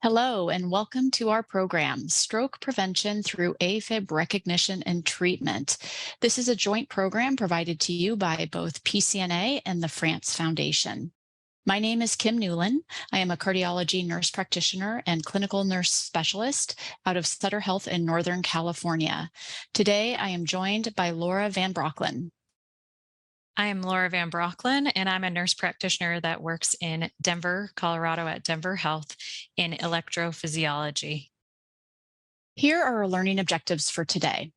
Hello, and welcome to our program, Stroke Prevention Through AFib Recognition and Treatment. This is a joint program provided to you by both PCNA and the France Foundation. My name is Kim Newlin. I am a cardiology nurse practitioner and clinical nurse specialist out of Sutter Health in Northern California. Today, I am joined by Laura Van Broecklyn. I am Laura Van Broecklyn, and I'm a nurse practitioner that works in Denver, Colorado at Denver Health in electrophysiology. Here are our learning objectives for today.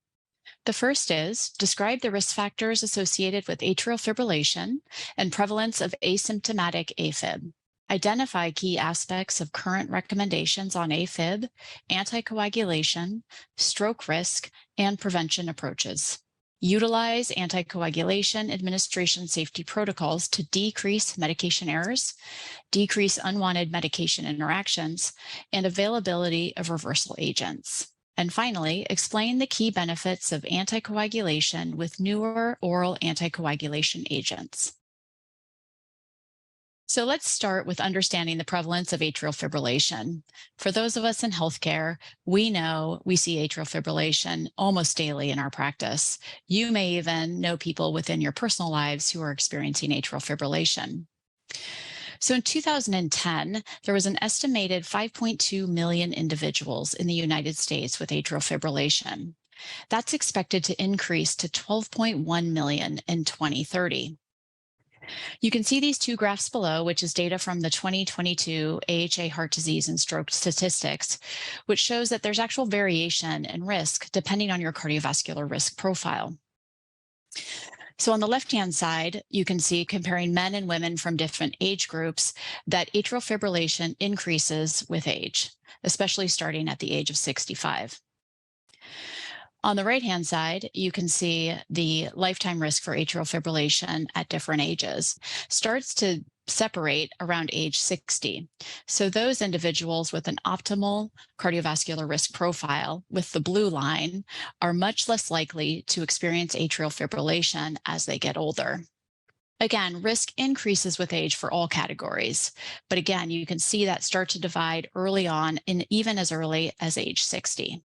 The first is describe the risk factors associated with atrial fibrillation and prevalence of asymptomatic AFib. Identify key aspects of current recommendations on AFib, anticoagulation, stroke risk, and prevention approaches. Utilize anticoagulation administration safety protocols to decrease medication errors, decrease unwanted medication interactions, and availability of reversal agents. And finally, explain the key benefits of anticoagulation with newer oral anticoagulation agents. So let's start with understanding the prevalence of atrial fibrillation. For those of us in healthcare, we know we see atrial fibrillation almost daily in our practice. You may even know people within your personal lives who are experiencing atrial fibrillation. So in 2010, there was an estimated 5.2 million individuals in the United States with atrial fibrillation. That's expected to increase to 12.1 million in 2030. You can see these two graphs below, which is data from the 2022 AHA heart disease and stroke statistics, which shows that there's actual variation in risk depending on your cardiovascular risk profile. So on the left-hand side, you can see comparing men and women from different age groups that atrial fibrillation increases with age, especially starting at the age of 65. On the right-hand side, you can see the lifetime risk for atrial fibrillation at different ages starts to separate around age 60. So those individuals with an optimal cardiovascular risk profile with the blue line are much less likely to experience atrial fibrillation as they get older. Again, risk increases with age for all categories. But again, you can see that start to divide early on and even as early as age 60.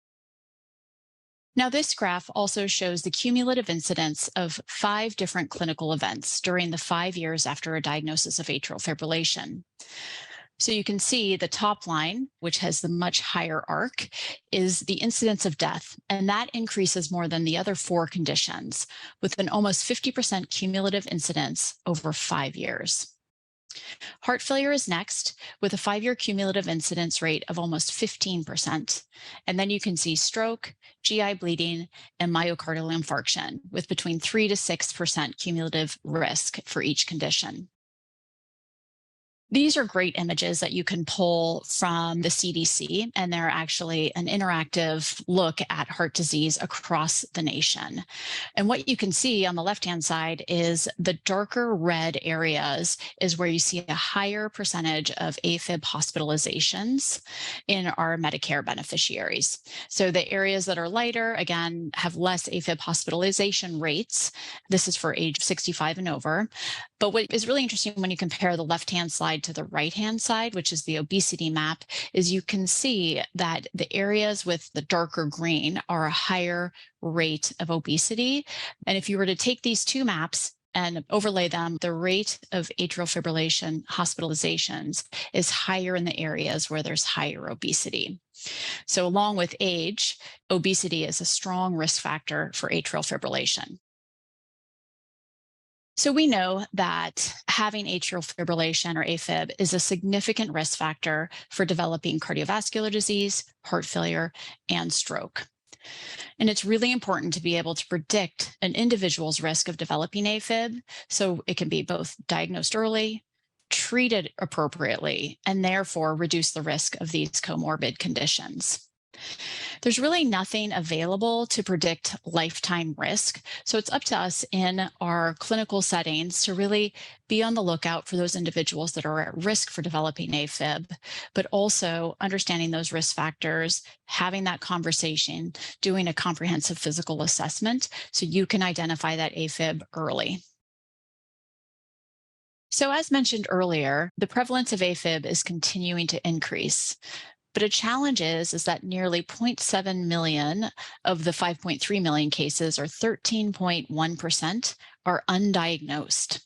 Now, this graph also shows the cumulative incidence of 5 different clinical events during the 5 years after a diagnosis of atrial fibrillation. So you can see the top line, which has the much higher arc, is the incidence of death, and that increases more than the other 4 conditions, with an almost 50% cumulative incidence over 5 years. Heart failure is next, with a 5-year cumulative incidence rate of almost 15%. And then you can see stroke, GI bleeding, and myocardial infarction, with between 3 to 6% cumulative risk for each condition. These are great images that you can pull from the CDC, and they're actually an interactive look at heart disease across the nation. And what you can see on the left-hand side is the darker red areas is where you see a higher percentage of AFib hospitalizations in our Medicare beneficiaries. So the areas that are lighter, again, have less AFib hospitalization rates. This is for age 65 and over. But what is really interesting when you compare the left-hand side to the right-hand side, which is the obesity map, is you can see that the areas with the darker green are a higher rate of obesity. And if you were to take these two maps and overlay them, the rate of atrial fibrillation hospitalizations is higher in the areas where there's higher obesity. So along with age, obesity is a strong risk factor for atrial fibrillation. So we know that having atrial fibrillation or AFib is a significant risk factor for developing cardiovascular disease, heart failure, and stroke. And it's really important to be able to predict an individual's risk of developing AFib, so it can be both diagnosed early, treated appropriately, and therefore reduce the risk of these comorbid conditions. There's really nothing available to predict lifetime risk. So it's up to us in our clinical settings to really be on the lookout for those individuals that are at risk for developing AFib, but also understanding those risk factors, having that conversation, doing a comprehensive physical assessment so you can identify that AFib early. So as mentioned earlier, the prevalence of AFib is continuing to increase. But a challenge is that nearly 0.7 million of the 5.3 million cases, or 13.1%, are undiagnosed.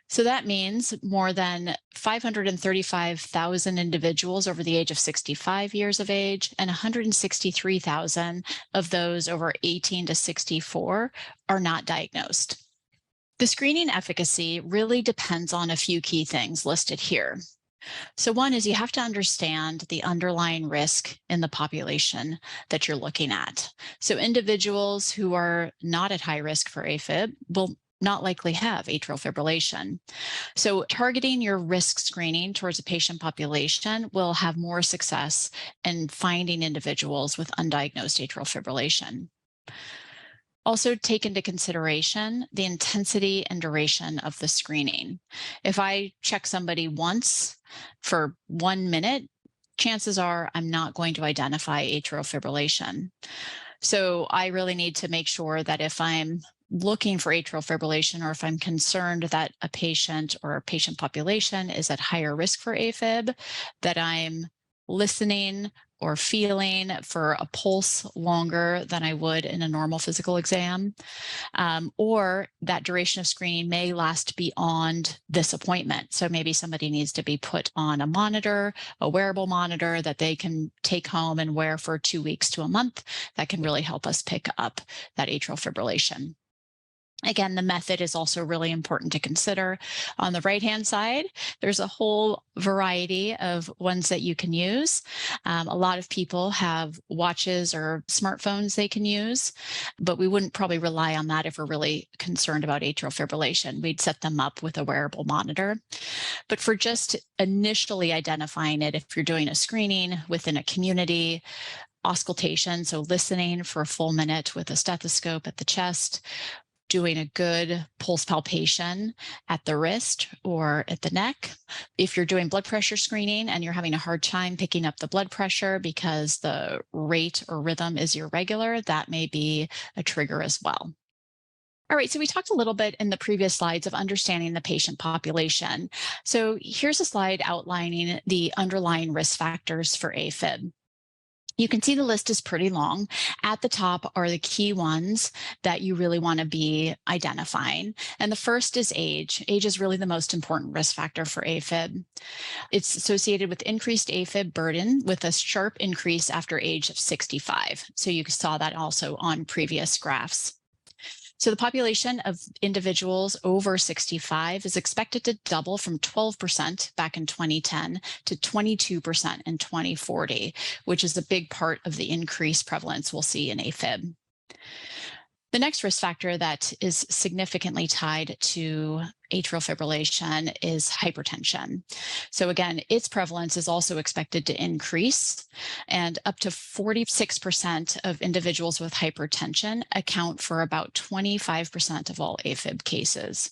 So that means more than 535,000 individuals over the age of 65 years of age, and 163,000 of those over 18 to 64 are not diagnosed. The screening efficacy really depends on a few key things listed here. So one is you have to understand the underlying risk in the population that you're looking at. So individuals who are not at high risk for AFib will not likely have atrial fibrillation. So targeting your risk screening towards a patient population will have more success in finding individuals with undiagnosed atrial fibrillation. Also take into consideration the intensity and duration of the screening. If I check somebody once for 1 minute, chances are I'm not going to identify atrial fibrillation. So I really need to make sure that if I'm looking for atrial fibrillation, or if I'm concerned that a patient or a patient population is at higher risk for AFib, that I'm listening or feeling for a pulse longer than I would in a normal physical exam, or that duration of screening may last beyond this appointment. So maybe somebody needs to be put on a monitor, a wearable monitor that they can take home and wear for 2 weeks to a month. That can really help us pick up that atrial fibrillation. Again, the method is also really important to consider. On the right-hand side, there's a whole variety of ones that you can use. A lot of people have watches or smartphones they can use, but we wouldn't probably rely on that if we're really concerned about atrial fibrillation. We'd set them up with a wearable monitor. But for just initially identifying it, if you're doing a screening within a community, auscultation, so listening for a full minute with a stethoscope at the chest, doing a good pulse palpation at the wrist or at the neck. If you're doing blood pressure screening and you're having a hard time picking up the blood pressure because the rate or rhythm is irregular, that may be a trigger as well. All right, so we talked a little bit in the previous slides of understanding the patient population. So here's a slide outlining the underlying risk factors for AFib. You can see the list is pretty long. At the top are the key ones that you really want to be identifying. And the first is age. Age is really the most important risk factor for AFib. It's associated with increased AFib burden with a sharp increase after age of 65. So you saw that also on previous graphs. So the population of individuals over 65 is expected to double from 12% back in 2010 to 22% in 2040, which is a big part of the increased prevalence we'll see in AFib. The next risk factor that is significantly tied to atrial fibrillation is hypertension. So again, its prevalence is also expected to increase, and up to 46% of individuals with hypertension account for about 25% of all AFib cases.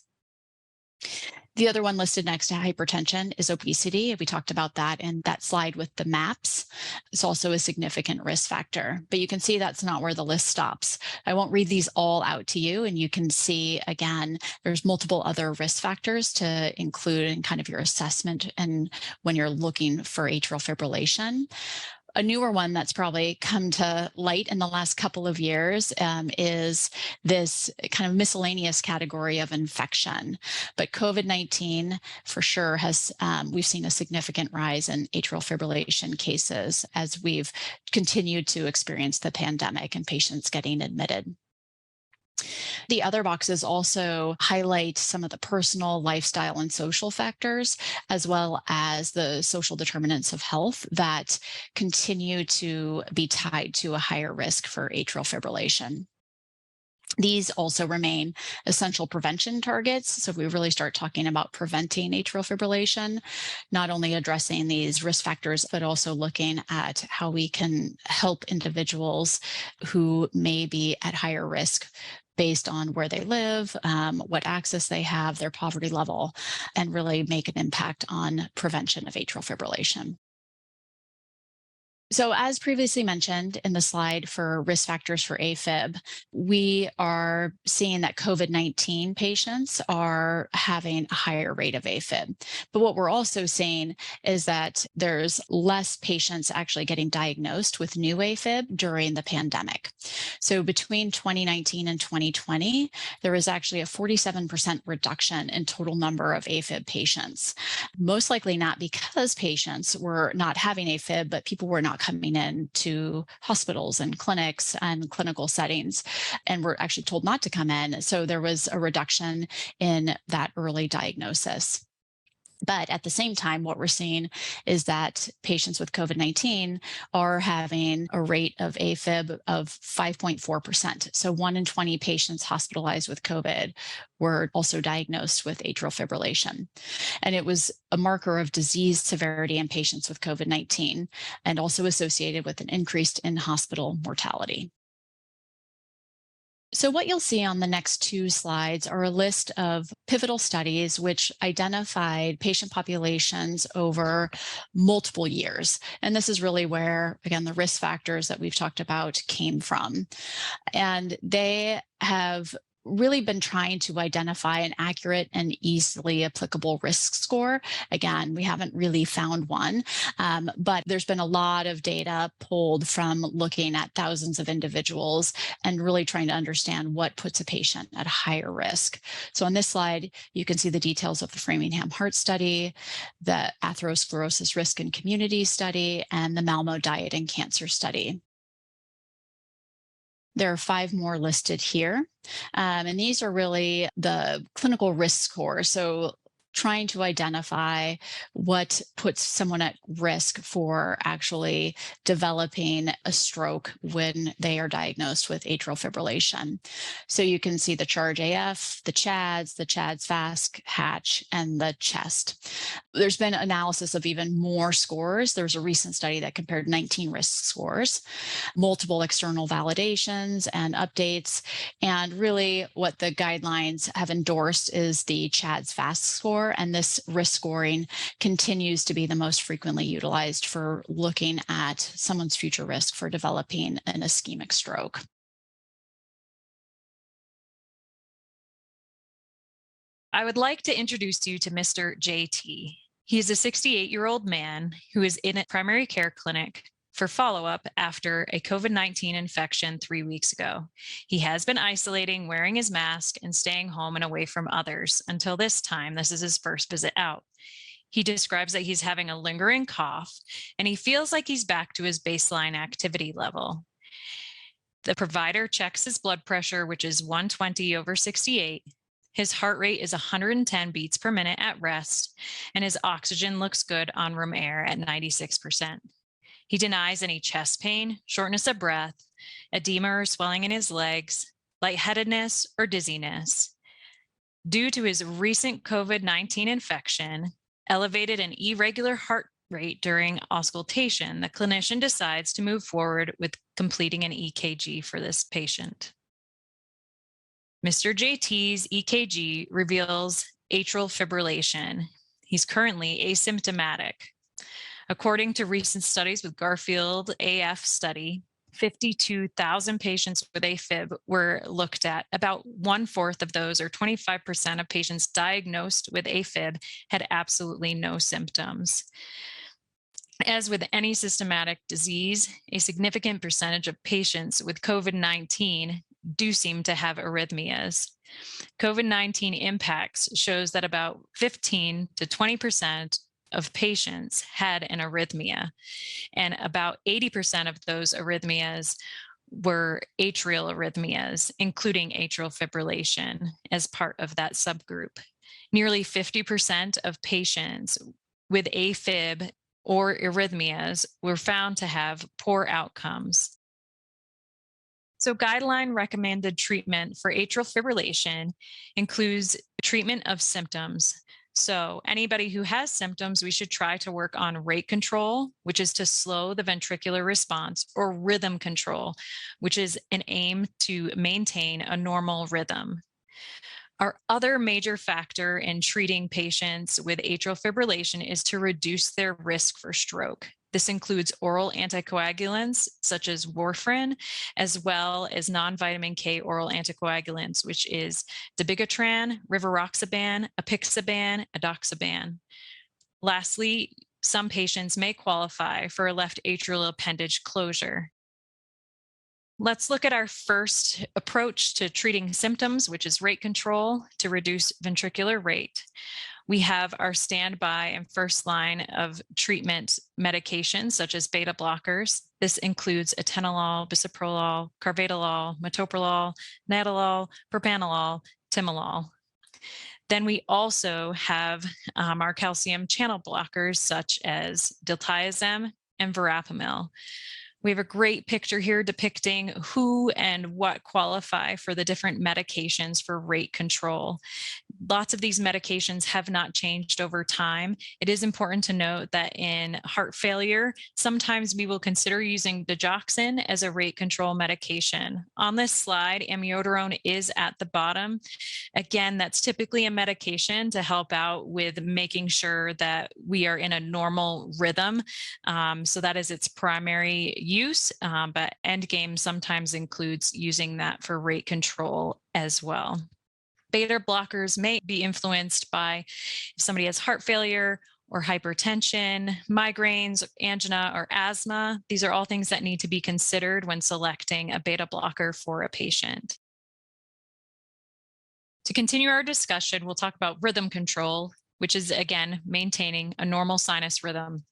The other one listed next to hypertension is obesity. We talked about that in that slide with the maps. It's also a significant risk factor, but you can see that's not where the list stops. I won't read these all out to you, and you can see, again, there's multiple other risk factors to include in kind of your assessment and when you're looking for atrial fibrillation. A newer one that's probably come to light in the last couple of years is this kind of miscellaneous category of infection. But COVID-19 for sure has, we've seen a significant rise in atrial fibrillation cases as we've continued to experience the pandemic and patients getting admitted. The other boxes also highlight some of the personal, lifestyle, and social factors, as well as the social determinants of health that continue to be tied to a higher risk for atrial fibrillation. These also remain essential prevention targets. So if we really start talking about preventing atrial fibrillation, not only addressing these risk factors, but also looking at how we can help individuals who may be at higher risk based on where they live, what access they have, their poverty level, and really make an impact on prevention of atrial fibrillation. So, as previously mentioned in the slide for risk factors for AFib, we are seeing that COVID-19 patients are having a higher rate of AFib. But what we're also seeing is that there's less patients actually getting diagnosed with new AFib during the pandemic. So, between 2019 and 2020, there was actually a 47% reduction in total number of AFib patients. Most likely not because patients were not having AFib, but people were not coming in to hospitals and clinics and clinical settings and were actually told not to come in. So there was a reduction in that early diagnosis. But at the same time, what we're seeing is that patients with COVID-19 are having a rate of AFib of 5.4%. So 1 in 20 patients hospitalized with COVID were also diagnosed with atrial fibrillation. And it was a marker of disease severity in patients with COVID-19 and also associated with an increased in-hospital mortality. So what you'll see on the next two slides are a list of pivotal studies which identified patient populations over multiple years. And this is really where, again, the risk factors that we've talked about came from. And they have really been trying to identify an accurate and easily applicable risk score. Again, we haven't really found one, but there's been a lot of data pulled from looking at thousands of individuals and really trying to understand what puts a patient at a higher risk. So on this slide, you can see the details of the Framingham Heart Study, the Atherosclerosis Risk and Community Study, and the Malmo Diet and Cancer Study. There are 5 more listed here, and these are really the clinical risk score. So trying to identify what puts someone at risk for actually developing a stroke when they are diagnosed with atrial fibrillation. So you can see the CHARGE AF, the CHADS, FAST, HATCH, and the CHEST. There's been analysis of even more scores. There's a recent study that compared 19 risk scores, multiple external validations and updates. And really what the guidelines have endorsed is the CHADS FAST score. And this risk scoring continues to be the most frequently utilized for looking at someone's future risk for developing an ischemic stroke. I would like to introduce you to Mr. JT. He is a 68-year-old man who is in a primary care clinic for follow-up after a COVID-19 infection 3 weeks ago. He has been isolating, wearing his mask, and staying home and away from others until this time. This is his first visit out. He describes that he's having a lingering cough, and he feels like he's back to his baseline activity level. The provider checks his blood pressure, which is 120/68. His heart rate is 110 beats per minute at rest, and his oxygen looks good on room air at 96%. He denies any chest pain, shortness of breath, edema or swelling in his legs, lightheadedness, or dizziness. Due to his recent COVID-19 infection, elevated and irregular heart rate during auscultation, the clinician decides to move forward with completing an EKG for this patient. Mr. JT's EKG reveals atrial fibrillation. He's currently asymptomatic. According to recent studies with Garfield AF study, 52,000 patients with AFib were looked at. About 1/4 of those, or 25% of patients diagnosed with AFib, had absolutely no symptoms. As with any systematic disease, a significant percentage of patients with COVID-19 do seem to have arrhythmias. COVID-19 impacts shows that about 15 to 20% of patients had an arrhythmia, and about 80% of those arrhythmias were atrial arrhythmias, including atrial fibrillation as part of that subgroup. Nearly 50% of patients with AFib or arrhythmias were found to have poor outcomes. So guideline-recommended treatment for atrial fibrillation includes treatment of symptoms. So anybody who has symptoms, we should try to work on rate control, which is to slow the ventricular response, or rhythm control, which is an aim to maintain a normal rhythm. Our other major factor in treating patients with atrial fibrillation is to reduce their risk for stroke. This includes oral anticoagulants such as warfarin, as well as non-vitamin K oral anticoagulants, which is dabigatran, rivaroxaban, apixaban, edoxaban. Lastly, some patients may qualify for a left atrial appendage closure. Let's look at our first approach to treating symptoms, which is rate control to reduce ventricular rate. We have our standby and first line of treatment medications, such as beta blockers. This includes atenolol, bisoprolol, carvedilol, metoprolol, nadolol, propranolol, timolol. Then we also have our calcium channel blockers, such as diltiazem and verapamil. We have a great picture here depicting who and what qualify for the different medications for rate control. Lots of these medications have not changed over time. It is important to note that in heart failure, sometimes we will consider using digoxin as a rate control medication. On this slide, amiodarone is at the bottom. Again, that's typically a medication to help out with making sure that we are in a normal rhythm. So that is its primary use, but endgame sometimes includes using that for rate control as well. Beta blockers may be influenced by if somebody has heart failure or hypertension, migraines, angina, or asthma. These are all things that need to be considered when selecting a beta blocker for a patient. To continue our discussion, we'll talk about rhythm control, which is, again, maintaining a normal sinus rhythm.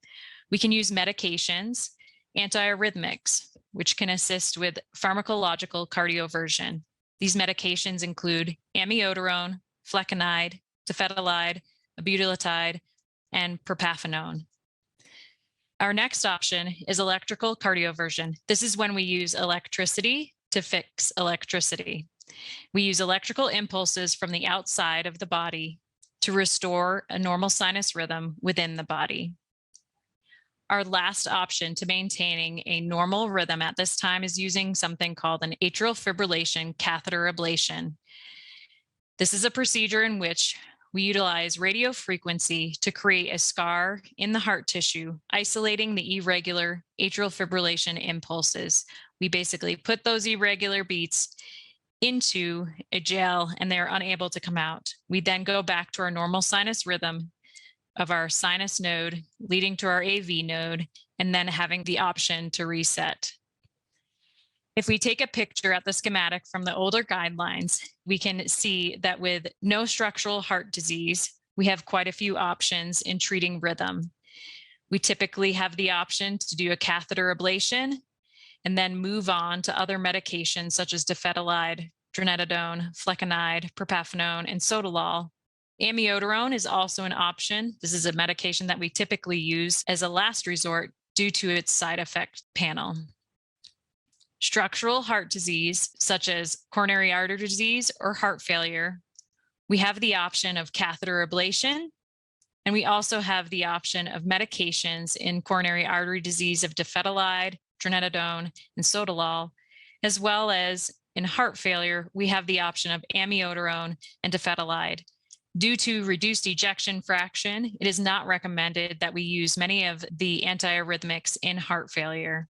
We can use medications, antiarrhythmics, which can assist with pharmacological cardioversion. These medications include amiodarone, flecainide, tafetalide, abutalitide, and propafenone. Our next option is electrical cardioversion. This is when we use electricity to fix electricity. We use electrical impulses from the outside of the body to restore a normal sinus rhythm within the body. Our last option to maintaining a normal rhythm at this time is using something called an atrial fibrillation catheter ablation. This is a procedure in which we utilize radio frequency to create a scar in the heart tissue, isolating the irregular atrial fibrillation impulses. We basically put those irregular beats into a gel and they're unable to come out. We then go back to our normal sinus rhythm of our sinus node leading to our AV node, and then having the option to reset. If we take a picture at the schematic from the older guidelines, we can see that with no structural heart disease, we have quite a few options in treating rhythm. We typically have the option to do a catheter ablation and then move on to other medications such as dofetilide, dronetadone, flecainide, propafenone, and sotalol. Amiodarone is also an option. This is a medication that we typically use as a last resort due to its side effect panel. Structural heart disease, such as coronary artery disease or heart failure, we have the option of catheter ablation, and we also have the option of medications in coronary artery disease of dofetilide, dronetadone, and sotalol, as well as in heart failure, we have the option of amiodarone and dofetilide. Due to reduced ejection fraction, it is not recommended that we use many of the antiarrhythmics in heart failure.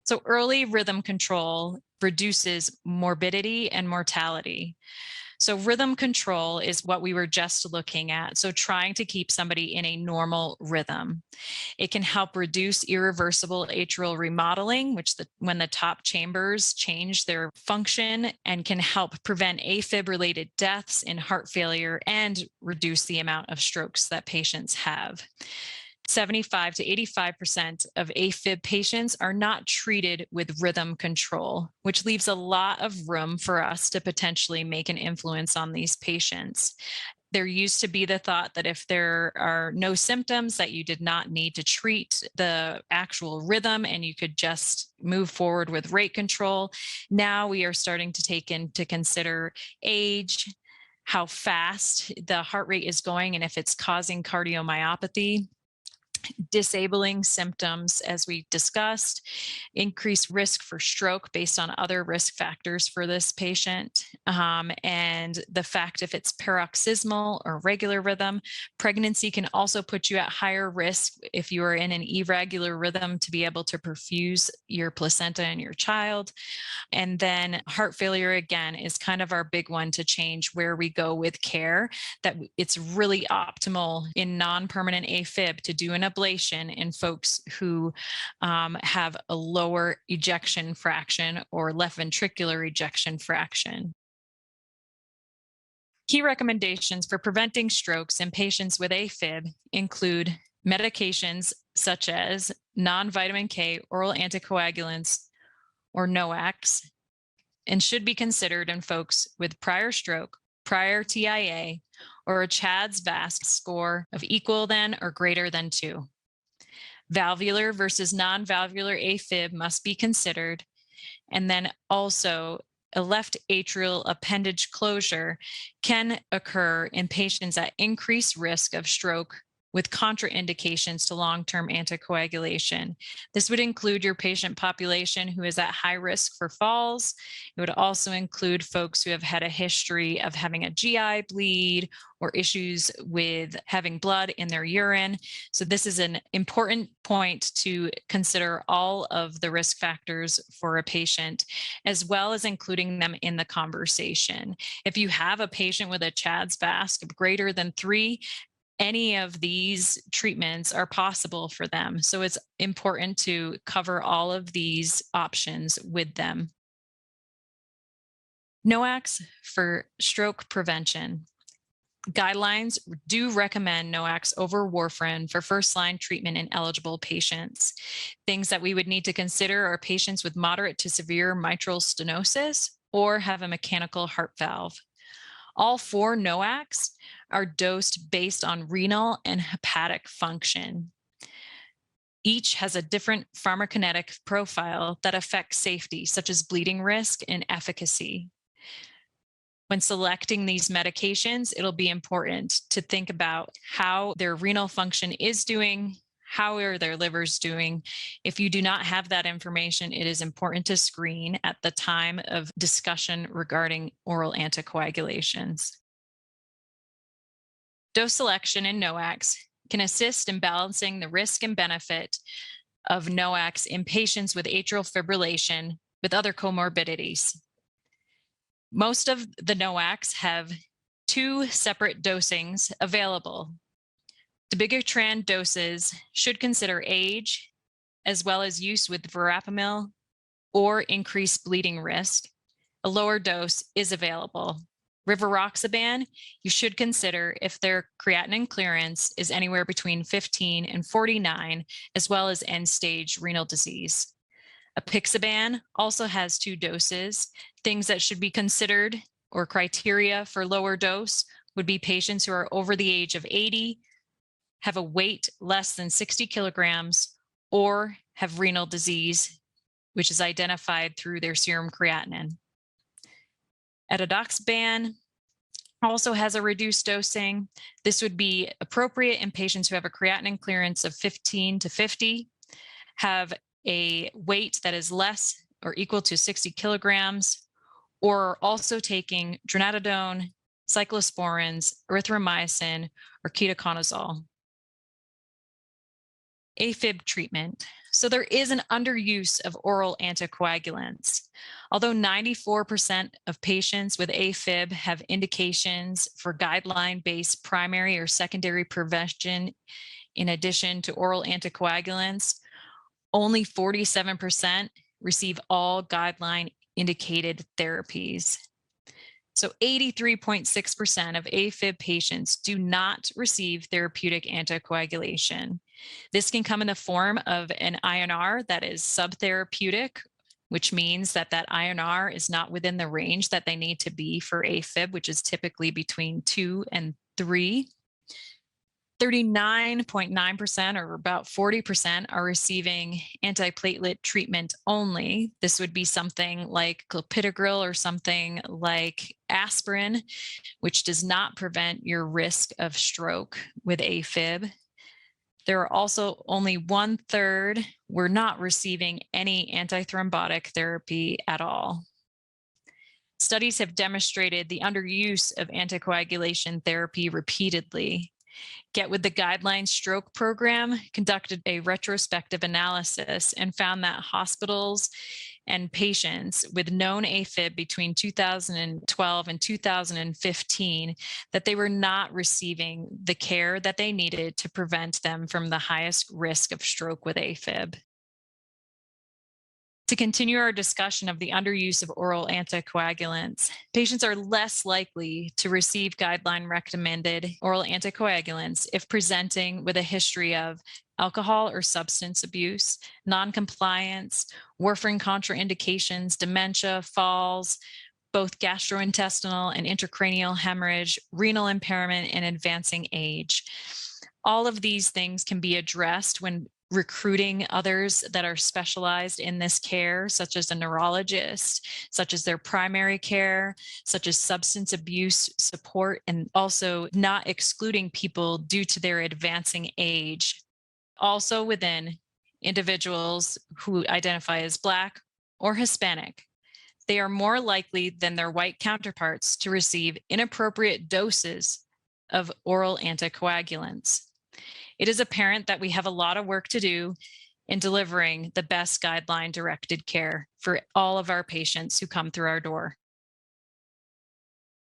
So early rhythm control reduces morbidity and mortality. So rhythm control is what we were just looking at. So trying to keep somebody in a normal rhythm. It can help reduce irreversible atrial remodeling, which when the top chambers change their function, and can help prevent AFib-related deaths in heart failure and reduce the amount of strokes that patients have. 75 to 85% of AFib patients are not treated with rhythm control, which leaves a lot of room for us to potentially make an influence on these patients. There used to be the thought that if there are no symptoms, that you did not need to treat the actual rhythm and you could just move forward with rate control. Now we are starting to take into consider age, how fast the heart rate is going, and if it's causing cardiomyopathy. disabling symptoms, as we discussed, increased risk for stroke based on other risk factors for this patient, and the fact if it's paroxysmal or regular rhythm. Pregnancy can also put you at higher risk if you are in an irregular rhythm to be able to perfuse your placenta and your child. And then heart failure, again, is kind of our big one to change where we go with care, that it's really optimal in non-permanent AFib to do an ablation in folks who have a lower ejection fraction or left ventricular ejection fraction. Key recommendations for preventing strokes in patients with AFib include medications such as non-vitamin K oral anticoagulants or NOACs, and should be considered in folks with prior stroke, prior TIA, or a CHADS-VASc score of equal than or greater than 2. Valvular versus non-valvular AFib must be considered, and then also a left atrial appendage closure can occur in patients at increased risk of stroke with contraindications to long-term anticoagulation. This would include your patient population who is at high risk for falls. It would also include folks who have had a history of having a GI bleed or issues with having blood in their urine. So this is an important point to consider all of the risk factors for a patient, as well as including them in the conversation. If you have a patient with a CHADS-VASc of greater than 3, any of these treatments are possible for them. So it's important to cover all of these options with them. NOACs for stroke prevention. Guidelines do recommend NOACs over warfarin for first-line treatment in eligible patients. Things that we would need to consider are patients with moderate to severe mitral stenosis or have a mechanical heart valve. All 4 NOACs are dosed based on renal and hepatic function. Each has a different pharmacokinetic profile that affects safety, such as bleeding risk and efficacy. When selecting these medications, it'll be important to think about how their renal function is doing, how are their livers doing. If you do not have that information, it is important to screen at the time of discussion regarding oral anticoagulations. Dose selection in NOACs can assist in balancing the risk and benefit of NOACs in patients with atrial fibrillation with other comorbidities. Most of the NOACs have 2 separate dosings available. Dabigatran doses should consider age, as well as use with verapamil or increased bleeding risk. A lower dose is available. Rivaroxaban, you should consider if their creatinine clearance is anywhere between 15 and 49, as well as end-stage renal disease. Apixaban also has 2 doses. Things that should be considered or criteria for lower dose would be patients who are over the age of 80, have a weight less than 60 kilograms, or have renal disease, which is identified through their serum creatinine. Edoxaban also has a reduced dosing. This would be appropriate in patients who have a creatinine clearance of 15 to 50, have a weight that is less or equal to 60 kilograms, or are also taking dronabinol, cyclosporins, erythromycin, or ketoconazole. AFib treatment. So there is an underuse of oral anticoagulants. Although 94% of patients with AFib have indications for guideline-based primary or secondary prevention in addition to oral anticoagulants, only 47% receive all guideline-indicated therapies. So 83.6% of AFib patients do not receive therapeutic anticoagulation. This can come in the form of an INR that is subtherapeutic, which means that that INR is not within the range that they need to be for AFib, which is typically between 2 and 3. 39.9% or about 40% are receiving antiplatelet treatment only. This would be something like clopidogrel or something like aspirin, which does not prevent your risk of stroke with AFib. There are also only 1/3 were not receiving any antithrombotic therapy at all. Studies have demonstrated the underuse of anticoagulation therapy repeatedly. Get with the Guideline Stroke Program conducted a retrospective analysis and found that hospitals and patients with known AFib between 2012 and 2015, that they were not receiving the care that they needed to prevent them from the highest risk of stroke with AFib. To continue our discussion of the underuse of oral anticoagulants, patients are less likely to receive guideline-recommended oral anticoagulants if presenting with a history of alcohol or substance abuse, noncompliance, warfarin contraindications, dementia, falls, both gastrointestinal and intracranial hemorrhage, renal impairment, and advancing age. All of these things can be addressed when recruiting others that are specialized in this care, such as a neurologist, such as their primary care, such as substance abuse support, and also not excluding people due to their advancing age. Also within individuals who identify as Black or Hispanic, they are more likely than their white counterparts to receive inappropriate doses of oral anticoagulants. It is apparent that we have a lot of work to do in delivering the best guideline-directed care for all of our patients who come through our door.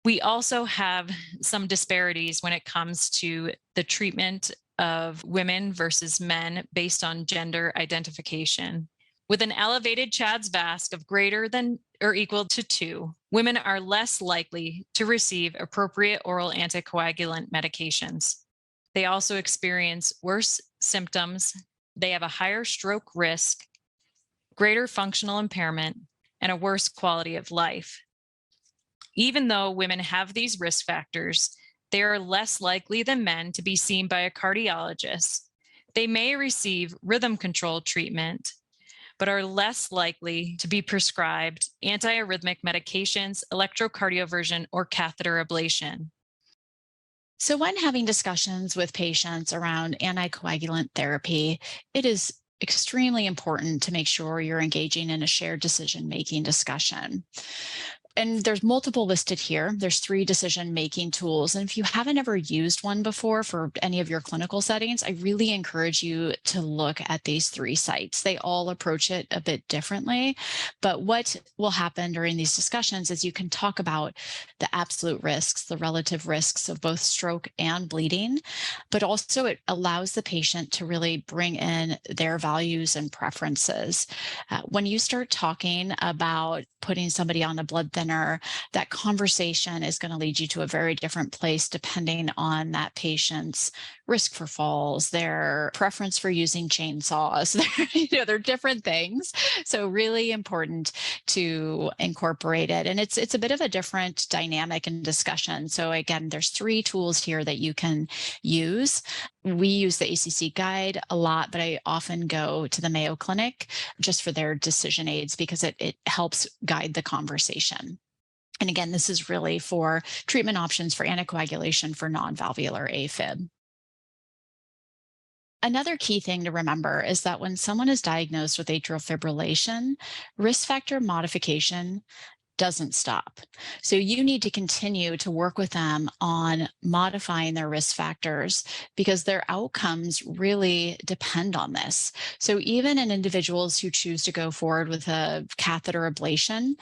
We also have some disparities when it comes to the treatment of women versus men based on gender identification. With an elevated CHADS-VASc of greater than or equal to 2, women are less likely to receive appropriate oral anticoagulant medications. They also experience worse symptoms. They have a higher stroke risk, greater functional impairment, and a worse quality of life. Even though women have these risk factors, they are less likely than men to be seen by a cardiologist. They may receive rhythm control treatment, but are less likely to be prescribed antiarrhythmic medications, electrocardioversion, or catheter ablation. So when having discussions with patients around anticoagulant therapy, it is extremely important to make sure you're engaging in a shared decision-making discussion. And there's multiple listed here. There's 3 decision-making tools. And if you haven't ever used one before for any of your clinical settings, I really encourage you to look at these 3 sites. They all approach it a bit differently. But what will happen during these discussions is you can talk about the absolute risks, the relative risks of both stroke and bleeding, but also it allows the patient to really bring in their values and preferences. When you start talking about putting somebody on a blood thinner, that conversation is going to lead you to a very different place depending on that patient's risk for falls, their preference for using chainsaws. They're different things. So really important to incorporate it. And it's a bit of a different dynamic and discussion. So again, there's 3 tools here that you can use. We use the ACC guide a lot, but I often go to the Mayo Clinic just for their decision aids because it helps guide the conversation. And again, this is really for treatment options for anticoagulation for non-valvular AFib. Another key thing to remember is that when someone is diagnosed with atrial fibrillation, risk factor modification doesn't stop. So you need to continue to work with them on modifying their risk factors because their outcomes really depend on this. So even in individuals who choose to go forward with a catheter ablation,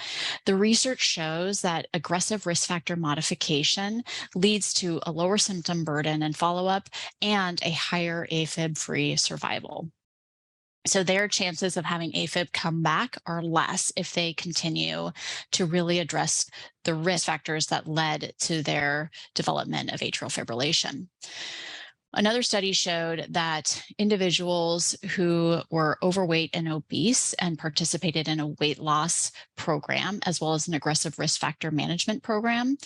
the research shows that aggressive risk factor modification leads to a lower symptom burden and follow-up and a higher AFib-free survival. So their chances of having AFib come back are less if they continue to really address the risk factors that led to their development of atrial fibrillation. Another study showed that individuals who were overweight and obese and participated in a weight loss program, as well as an aggressive risk factor management program,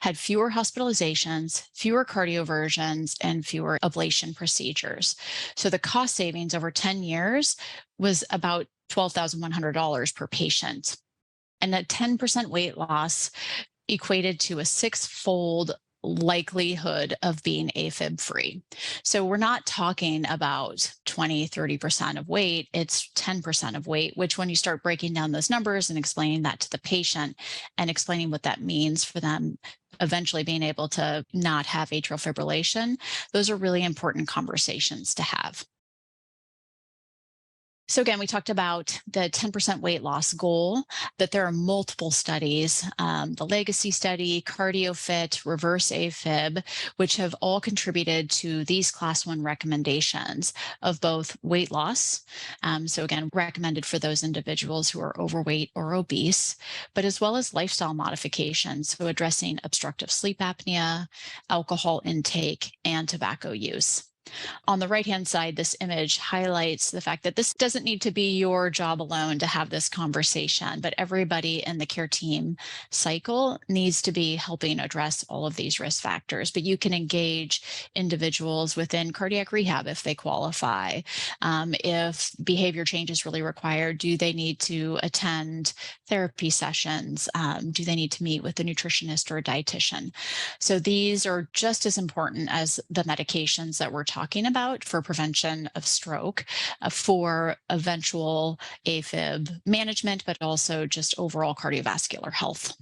had fewer hospitalizations, fewer cardioversions, and fewer ablation procedures. So the cost savings over 10 years was about $12,100 per patient. And that 10% weight loss equated to a 6-fold likelihood of being AFib free. So we're not talking about 20, 30% of weight, it's 10% of weight, which when you start breaking down those numbers and explaining that to the patient and explaining what that means for them eventually being able to not have atrial fibrillation, those are really important conversations to have. So again, we talked about the 10% weight loss goal, that there are multiple studies, the Legacy study, CardioFit, Reverse AFib, which have all contributed to these class 1 recommendations of both weight loss. So again, recommended for those individuals who are overweight or obese, but as well as lifestyle modifications. So addressing obstructive sleep apnea, alcohol intake, and tobacco use. On the right-hand side, this image highlights the fact that this doesn't need to be your job alone to have this conversation, but everybody in the care team cycle needs to be helping address all of these risk factors. But you can engage individuals within cardiac rehab if they qualify. If behavior change is really required, do they need to attend therapy sessions? Do they need to meet with a nutritionist or a dietitian? So these are just as important as the medications that we're talking about for prevention of stroke, for eventual AFib management, but also just overall cardiovascular health.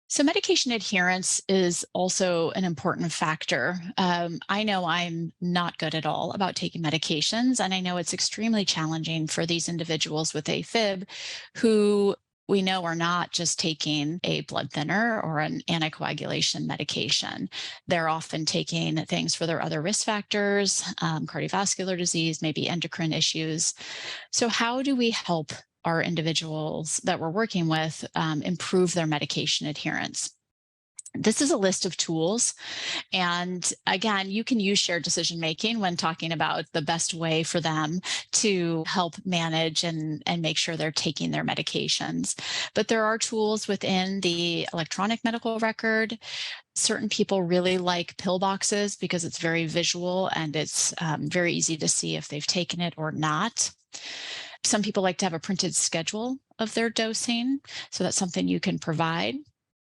So medication adherence is also an important factor. I know I'm not good at all about taking medications, and I know it's extremely challenging for these individuals with AFib who we know are not just taking a blood thinner or an anticoagulation medication. They're often taking things for their other risk factors, cardiovascular disease, maybe endocrine issues. So how do we help our individuals that we're working with improve their medication adherence? This is a list of tools. And again, you can use shared decision making when talking about the best way for them to help manage and make sure they're taking their medications. But there are tools within the electronic medical record. Certain people really like pill boxes because it's very visual and it's very easy to see if they've taken it or not. Some people like to have a printed schedule of their dosing, so that's something you can provide.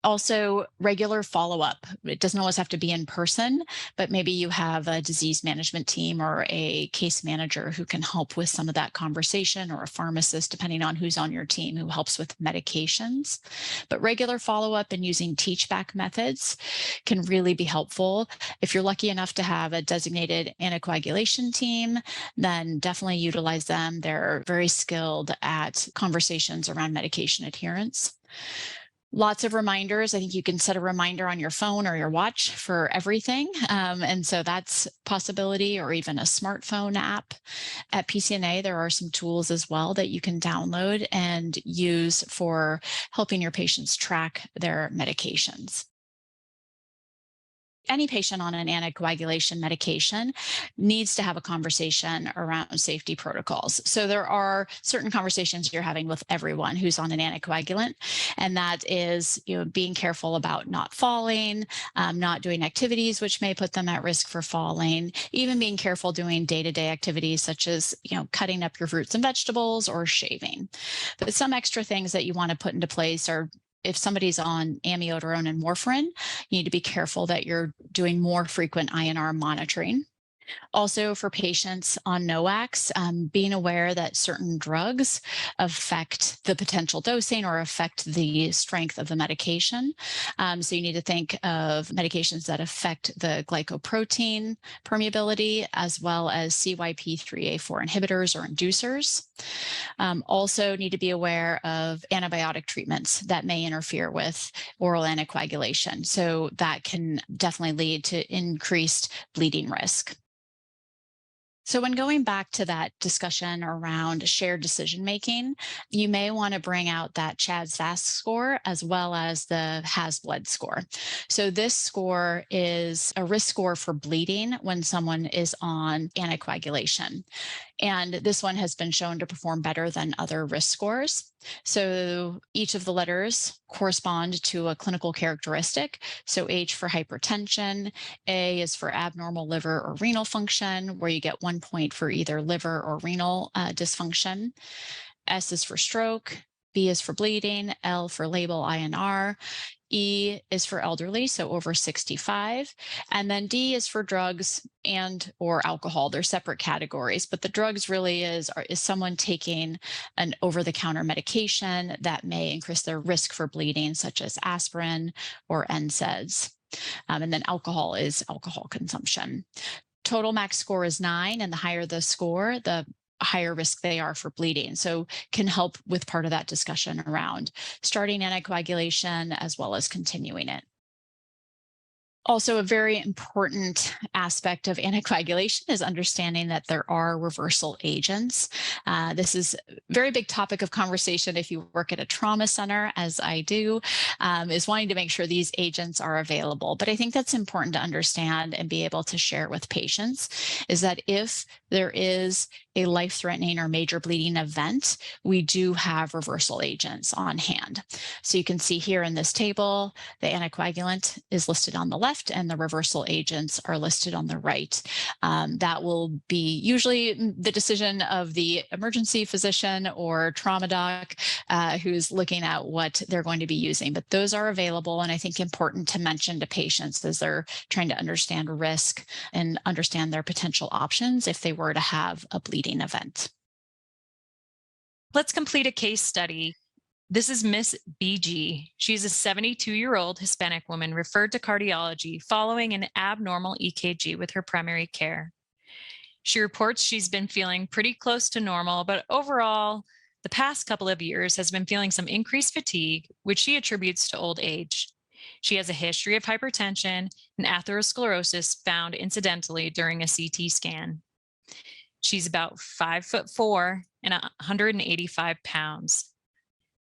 Also, regular follow-up. It doesn't always have to be in person, but maybe you have a disease management team or a case manager who can help with some of that conversation, or a pharmacist, depending on who's on your team, who helps with medications. But regular follow-up and using teach-back methods can really be helpful. If you're lucky enough to have a designated anticoagulation team, then definitely utilize them. They're very skilled at conversations around medication adherence. Lots of reminders. I think you can set a reminder on your phone or your watch for everything. And so that's a possibility, or even a smartphone app. At PCNA, there are some tools as well that you can download and use for helping your patients track their medications. Any patient on an anticoagulation medication needs to have a conversation around safety protocols. So there are certain conversations you're having with everyone who's on an anticoagulant, and that is, being careful about not falling, not doing activities which may put them at risk for falling, even being careful doing day-to-day activities such as, cutting up your fruits and vegetables or shaving. But some extra things that you want to put into place are, if somebody's on amiodarone and warfarin, you need to be careful that you're doing more frequent INR monitoring. Also, for patients on NOACs, being aware that certain drugs affect the potential dosing or affect the strength of the medication. So you need to think of medications that affect the glycoprotein permeability, as well as CYP3A4 inhibitors or inducers. Also need to be aware of antibiotic treatments that may interfere with oral anticoagulation. So that can definitely lead to increased bleeding risk. So when going back to that discussion around shared decision making, you may want to bring out that CHA2DS2-VASc score as well as the HAS-BLED score. So this score is a risk score for bleeding when someone is on anticoagulation. And this one has been shown to perform better than other risk scores. So each of the letters correspond to a clinical characteristic. So H for hypertension, A is for abnormal liver or renal function, where you get 1 point for either liver or renal dysfunction. S is for stroke, B is for bleeding, L for label INR. E is for elderly, so over 65. And then D is for drugs and or alcohol. They're separate categories, but the drugs really is someone taking an over-the-counter medication that may increase their risk for bleeding, such as aspirin or NSAIDs. And then alcohol is alcohol consumption. Total max score is 9, and the higher the score, the higher risk they are for bleeding. So can help with part of that discussion around starting anticoagulation as well as continuing it. Also, a very important aspect of anticoagulation is understanding that there are reversal agents. This is a very big topic of conversation if you work at a trauma center, as I do, is wanting to make sure these agents are available. But I think that's important to understand and be able to share with patients, is that if there is a life-threatening or major bleeding event, we do have reversal agents on hand. So you can see here in this table, the anticoagulant is listed on the left and the reversal agents are listed on the right. That will be usually the decision of the emergency physician or trauma doc who's looking at what they're going to be using. But those are available, and I think important to mention to patients as they're trying to understand risk and understand their potential options if they were to have a bleeding event. Let's complete a case study. This is Miss BG. She's a 72-year-old Hispanic woman referred to cardiology following an abnormal EKG with her primary care. She reports she's been feeling pretty close to normal, but overall, the past couple of years has been feeling some increased fatigue, which she attributes to old age. She has a history of hypertension and atherosclerosis found incidentally during a CT scan. She's about 5'4" and 185 pounds.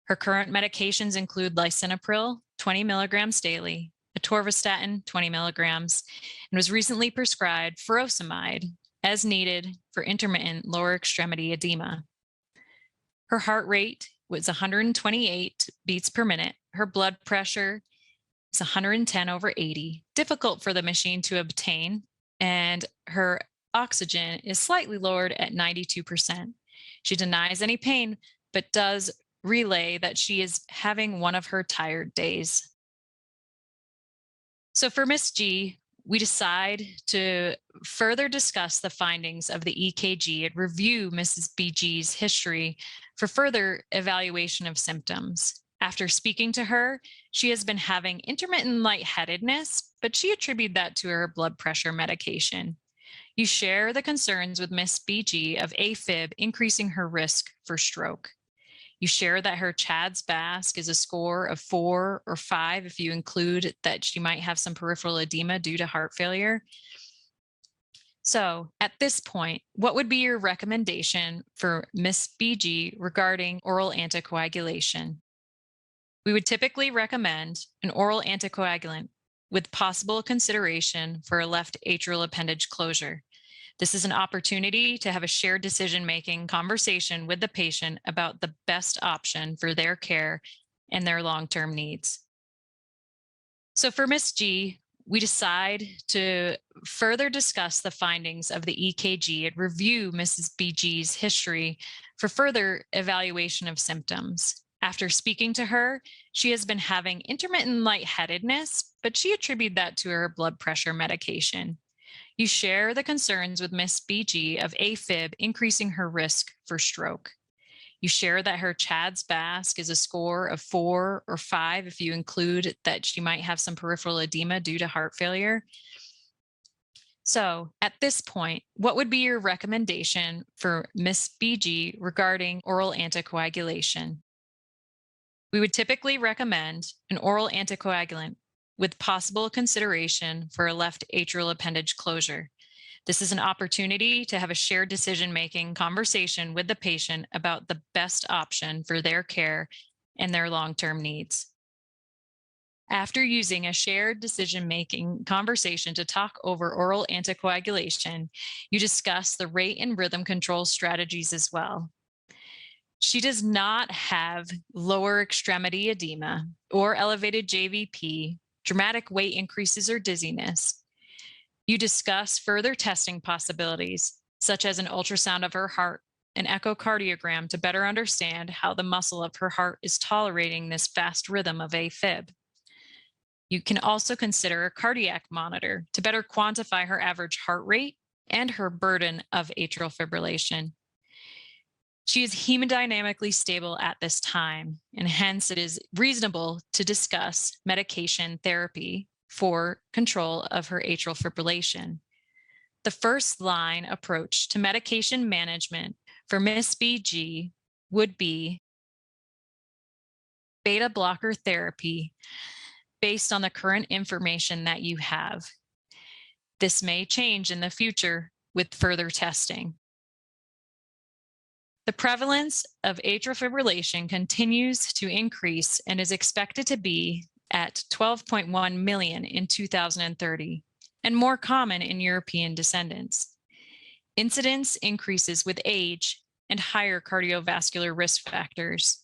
Her current medications include lisinopril, 20 milligrams daily, atorvastatin, 20 milligrams, and was recently prescribed furosemide as needed for intermittent lower extremity edema. Her heart rate was 128 beats per minute. Her blood pressure is 110/80, difficult for the machine to obtain, and her oxygen is slightly lowered at 92%. She denies any pain, but does relay that she is having one of her tired days. So for Miss G, we decide to further discuss the findings of the EKG and review Mrs. BG's history for further evaluation of symptoms. After speaking to her, she has been having intermittent lightheadedness, but she attributed that to her blood pressure medication. You share the concerns with Miss BG of Afib increasing her risk for stroke. You share that her CHADS-VASc is a score of 4 or 5 if you include that she might have some peripheral edema due to heart failure. So at this point, what would be your recommendation for Miss BG regarding oral anticoagulation? We would typically recommend an oral anticoagulant with possible consideration for a left atrial appendage closure. This is an opportunity to have a shared decision-making conversation with the patient about the best option for their care and their long-term needs. So for Miss G, we decide to further discuss the findings of the EKG and review Mrs. BG's history for further evaluation of symptoms. After speaking to her, she has been having intermittent lightheadedness, but she attributed that to her blood pressure medication. You share the concerns with Miss BG of Afib increasing her risk for stroke. You share that her CHADS-VASc is a score of 4 or 5 if you include that she might have some peripheral edema due to heart failure. So at this point, what would be your recommendation for Miss BG regarding oral anticoagulation? We would typically recommend an oral anticoagulant with possible consideration for a left atrial appendage closure. This is an opportunity to have a shared decision-making conversation with the patient about the best option for their care and their long-term needs. After using a shared decision-making conversation to talk over oral anticoagulation, you discuss the rate and rhythm control strategies as well. She does not have lower extremity edema or elevated JVP, dramatic weight increases or dizziness. You discuss further testing possibilities, such as an ultrasound of her heart, an echocardiogram to better understand how the muscle of her heart is tolerating this fast rhythm of Afib. You can also consider a cardiac monitor to better quantify her average heart rate and her burden of atrial fibrillation. She is hemodynamically stable at this time, and hence it is reasonable to discuss medication therapy for control of her atrial fibrillation. The first line approach to medication management for Miss BG would be beta blocker therapy based on the current information that you have. This may change in the future with further testing. The prevalence of atrial fibrillation continues to increase and is expected to be at 12.1 million in 2030 and more common in European descendants. Incidence increases with age and higher cardiovascular risk factors.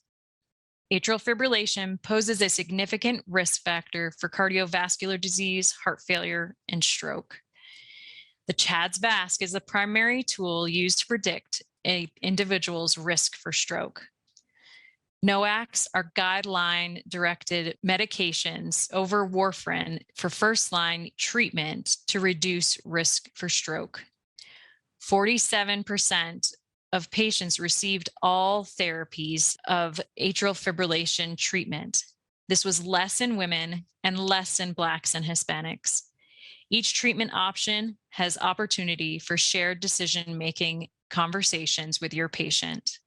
Atrial fibrillation poses a significant risk factor for cardiovascular disease, heart failure, and stroke. The CHADS-VASc is the primary tool used to predict an individual's risk for stroke. NOACs are guideline-directed medications over warfarin for first-line treatment to reduce risk for stroke. 47% of patients received all therapies of atrial fibrillation treatment. This was less in women and less in Blacks and Hispanics. Each treatment option has opportunity for shared decision-making conversations with your patient.